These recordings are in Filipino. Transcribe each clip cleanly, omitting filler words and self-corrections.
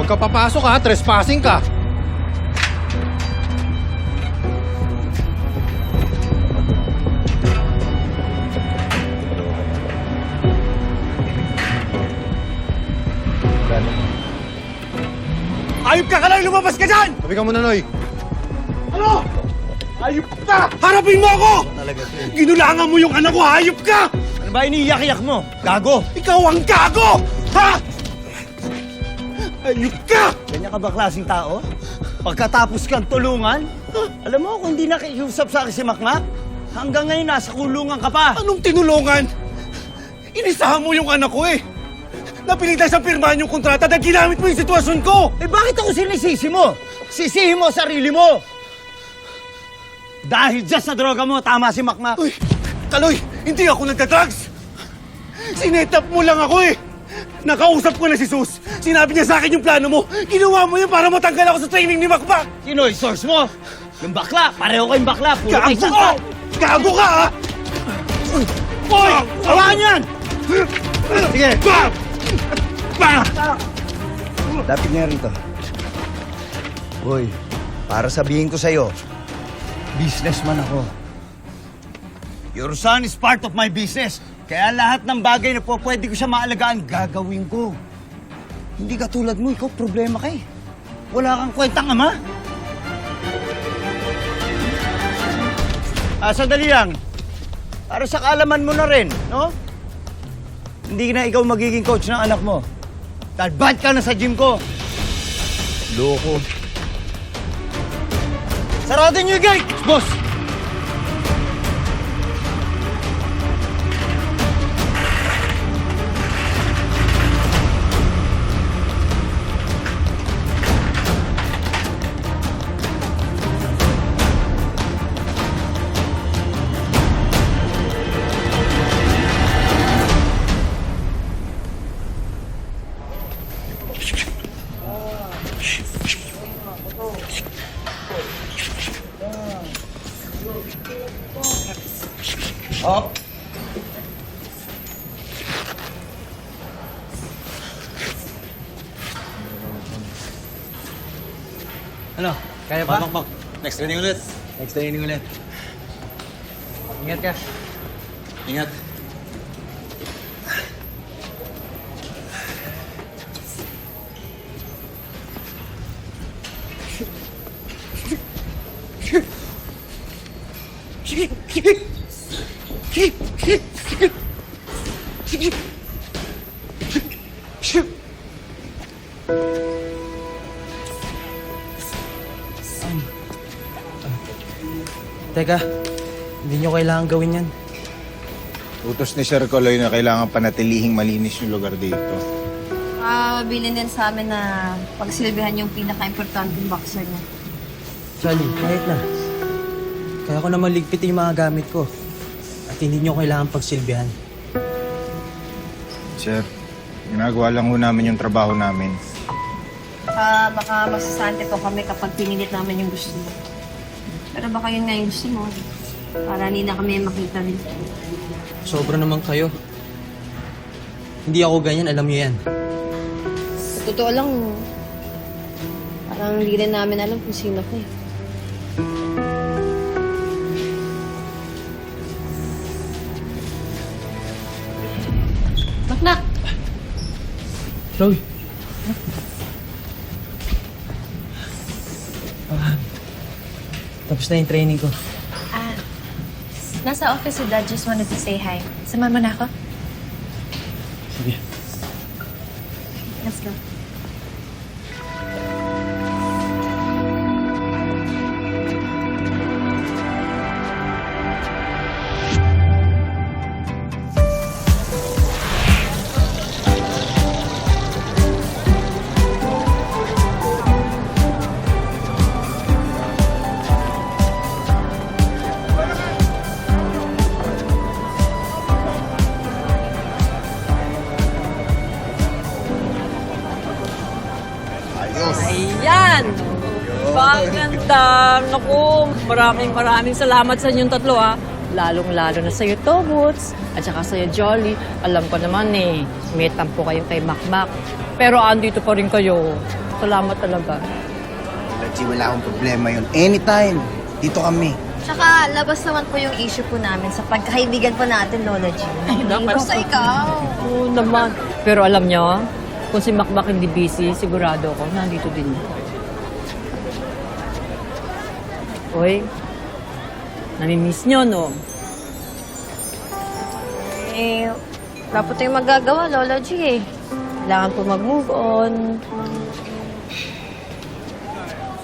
Huwag ka papasok ha, trespassing ka. Ayop ka lang! Lumabas ka dyan! Sabi ka muna, Noy. Ano? Ayop ka! Harapin mo ako! Ginulangan mo yung anak ko! Hayop ka! Ano ba iniiyak-iyak mo? Gago! Ikaw ang gago! Ha? Ayop ka! Ganyan ka ba klaseng tao? Pagkatapos kang tulungan? Alam mo, kung di nakikiusap sa akin si Makmak, hanggang ngayon nasa kulungan ka pa. Anong tinulungan? Inisahan mo yung anak ko eh! Napilitan sa pirmahan yung kontrata dahil ginamit mo yung sitwasyon ko! Eh bakit ako sinisisi mo? Sisihin mo sarili mo! Dahil dyan sa droga mo, tama si Makmak. Uy! Kaloy! Hindi ako nagda-drugs! Sinetap mo lang ako eh! Nakausap ko na si Sus. Sinabi niya sa akin yung plano mo. Ginawa mo yun para matanggal ako sa training ni Makmak! Sino yung source mo? Yung bakla. Pareho kayong bakla. Puro kayo Gago santa. ka! Gago ka ha! Uy! Hawakan yan! Sige! Lapit nga rito. Boy, para sabihin ko sa'yo, businessman ako. Your son is part of my business. Kaya lahat ng bagay na pwede ko siya maalagaan, gagawin ko. Hindi katulad mo, ikaw problema ka eh. Wala kang kwentang ama. Sandali lang. Para sa kaalaman mo na rin, no? Hindi na ikaw magiging coach ng anak mo. Dahil bad ka na sa gym ko. Loko. Sarado niyo yung gate! Boss! Up! Ano? Kaya pa? Makmak. Next training ulit. Next training ulit. Ingat ka. Ingat. Teka, hindi nyo kailangan gawin yan. Utos ni Sir Coloy na kailangan panatilihing malinis yung lugar dito. Bilin din sa amin na pagsilbihan yung pinaka-importanting boxer niya. Charlie, kahit na. Kaya ko naman ligpitin yung mga gamit ko. At hindi nyo kailangan pagsilbihan. Sir, ginagawa lang ho namin yung trabaho namin. Baka masasante po kami kapag pinilit namin yung gusto mo. Pero baka yun nga yung gusto mo. Para hindi na kami makita rin. Sobra naman kayo. Hindi ako ganyan, alam niyo yan. Sa totoo lang, parang hindi rin namin alam kung sino ko eh. Makmak! Chloe. Tapos na yung training ko. Nasa office si Dad. Just wanted to say hi. Samahan mo na ako? Sige. Let's go. Ayan! Paganda! Naku, maraming salamat sa inyong tatlo, ha. Lalong-lalo na sa'yo, Tobots. At saka sa'yo, Jolly. Alam ko naman, may tampo kayo kay Makmak. Pero andito pa rin kayo. Salamat talaga. Lola G, wala akong problema yun. Anytime, dito kami. Tsaka, labas naman po yung issue po namin sa pagkakaibigan po natin, Lola G. Basta ikaw. Oo naman. Pero alam nyo, kung si Makmak hindi busy, sigurado ako, nandito din. Uy, namimiss nyo, no? Eh, wala po tayong magagawa, Lola G eh. Kailangan po mag-move on.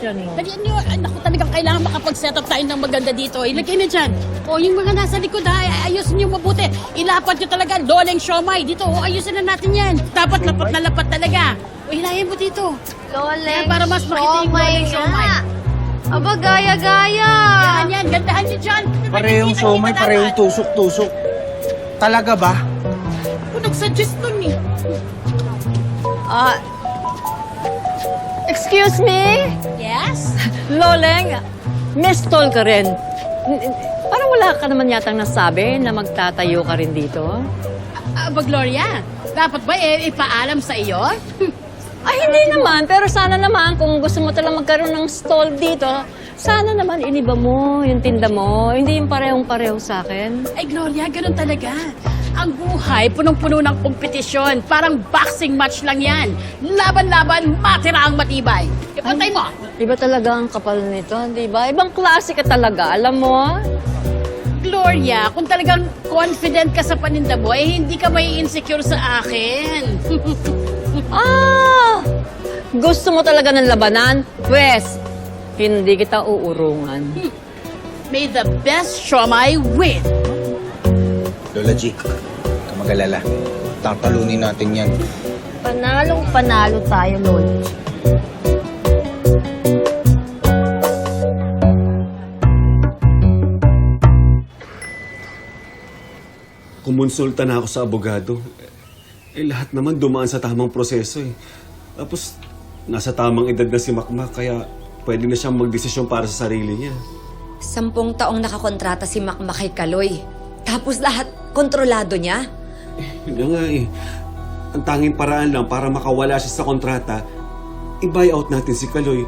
Yan, no? Dalian nyo, naku talagang kailangan makapag-set up tayo ng maganda dito. Ilagay na dyan. O, yung mga nasa likod ha, ayusin nyo mabuti. Ilapat nyo talaga, loleng siomay. Dito, o, ayusin na natin yan. Dapat lapat na lapat talaga. O, hilahin mo dito. Loleng, Kaya para mas makita yung loleng siomay. Aba, gaya-gaya. Yan, gandahan nyo dyan. Parehong somay, parehong tusok-tusok. Talaga ba? Kung nag-suggest nun eh. Excuse me? Yes? Loleng, mistol ka rin. Parang wala ka naman yatang nasabi na magtatayo ka rin dito. Aba, Gloria, dapat ba ipaalam sa iyo? Ay, hindi naman. Pero sana naman, kung gusto mo talagang magkaroon ng stall dito, sana naman iniba mo yung tinda mo. Hindi yung parehong-pareho sa akin. Ay, Gloria, ganun talaga. Ang buhay, punong-puno ng kompetisyon. Parang boxing match lang yan. Laban-laban, matira ang matibay. Ipantay mo. Iba talaga ang kapal nito, di ba? Ibang klase ka talaga, alam mo? Gloria, kung talagang confident ka sa paninda mo, eh hindi ka may insecure sa akin. Gusto mo talaga ng labanan? Pwes, hindi kita uurungan. May the best siomay win. Lola G, huwag ka mag-alala. Tatalunin natin yan. Panalong-panalo tayo, Lola G. Kumonsulta na ako sa abogado. Eh, lahat naman dumaan sa tamang proseso eh. Tapos, nasa tamang edad na si Makmak, kaya pwede na siyang magdesisyon para sa sarili niya. 10 taong nakakontrata si Makmak kay Kaloy. Tapos lahat kontrolado niya. Yun na nga eh. Ang tanging paraan lang para makawala siya sa kontrata, i-buy out natin si Kaloy.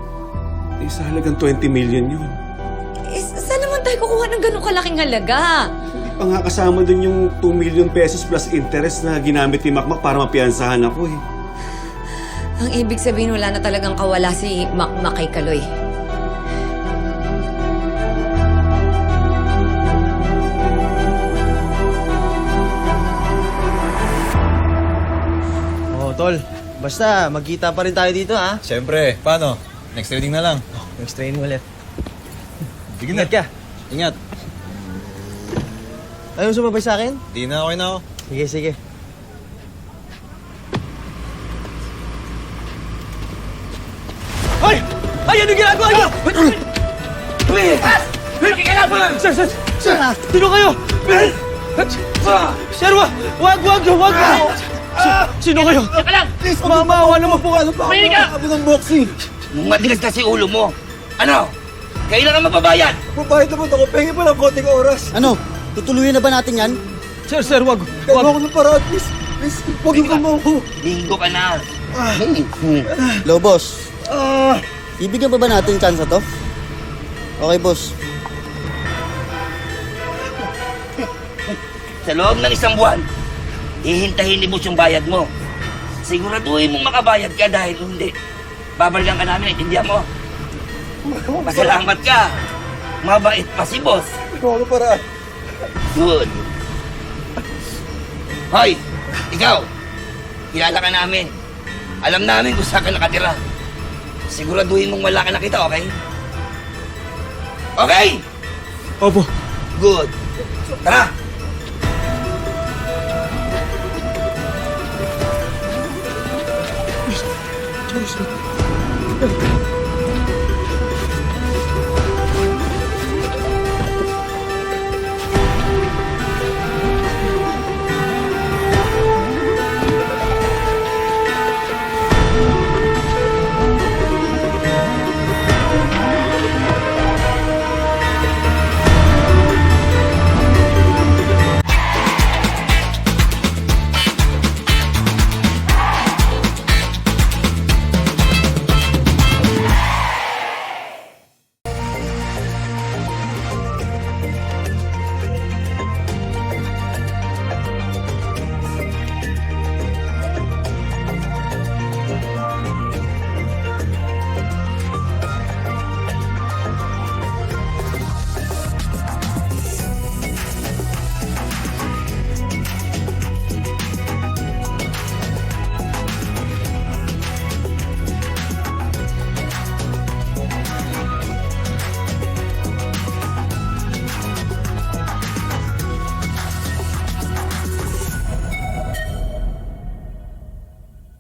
Eh, sa halagang 20 million yun. Eh, saan naman tayo kukuha ng ganong kalaking halaga? Hindi pa nga kasama dun yung 2 million pesos plus interest na ginamit ni Makmak para mapiyansahan ako eh. Ang ibig sabihin, wala na talagang kawala si Makmak kay Kaloy. Tol, basta magkita pa rin tayo dito, ha? Siyempre, paano? Next training na lang. Next training ulit. Sige na. Ingat ka. Ingat. Ayaw mo sumabay sa akin? Di na, okay na ako. Sige, sige. Ay! Ay, ano ginagawa niyo? Sir! Sino kayo? Sir, wag! Sino kayo? Teka lang! Please, mamawa naman po. Ano pa? Mahinig ka! Ako ng boxing. Matigas kasi ulo mo. Ano? Kailangan mababayad. Babayad naman ako. Pengi pa lang konting oras. Ano? Tutuloyin na ba natin yan? Sir, wag. Wag ako ng paraan, please. Please, wag yung kamaw ko. Linggo ka na. Hello, boss. Ibigyan pa ba natin chance to? Okay, boss. Sa loob ng 1 buwan, hihintahin ni boss yung bayad mo. Siguraduhin mong makabayad ka dahil kung hindi, babalikan ka namin, intindihan mo? Pasalamat ka. Mabait pa si boss. Ikaw ang paraan. Good. Hoy, ikaw. Kilala ka namin. Alam namin kung saan ka nakatira. Siguraduhin mong wala ka nakita, okay? Okay? Opo. Good. Tara,